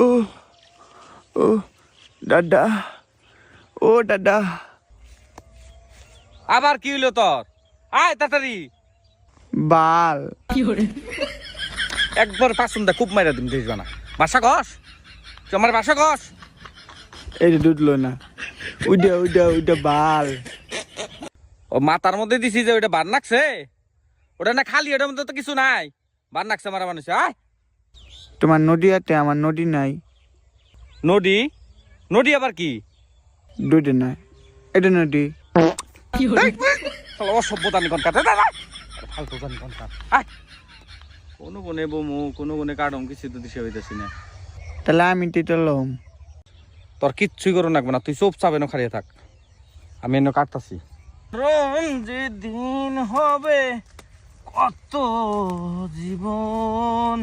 ও ও দাদা, ও দাদা। আবার কি হইলো তোর? আয় তাড়াতাড়ি। বাল একবার পাসুন্দা খুব মাইরা দিম দেশ বানা। বাসা কস তুই আমার বাসা কস। এই দুধলো না, ওইটা বাল। ও মাথার মধ্যে দিছি যে ওইটা বার নাকছে, ওটা না খালি, ওটার মধ্যে তো কিছু নাই, বার নাকছে মারা মানুষ। আয় তোমার নদী আছে, আমার নদী নাই। নদী? নদী আবার কি? দুইটা নাই, এটা নদী। অসভ্যতা নি কোনটা ফালতু জানি কোনটা। আয় কোনো বনে বমু, কোনো বনে কাটম, কিছু তো দিশে হইতেছি না। তাহলে আমি টিটলম। তোর কিচ্ছুই করো লাগবে না, তুই চোপ চাবে না, খারিয়ে থাক, আমি এনে কাটতাছি। রং যে দিন হবে কত জীবন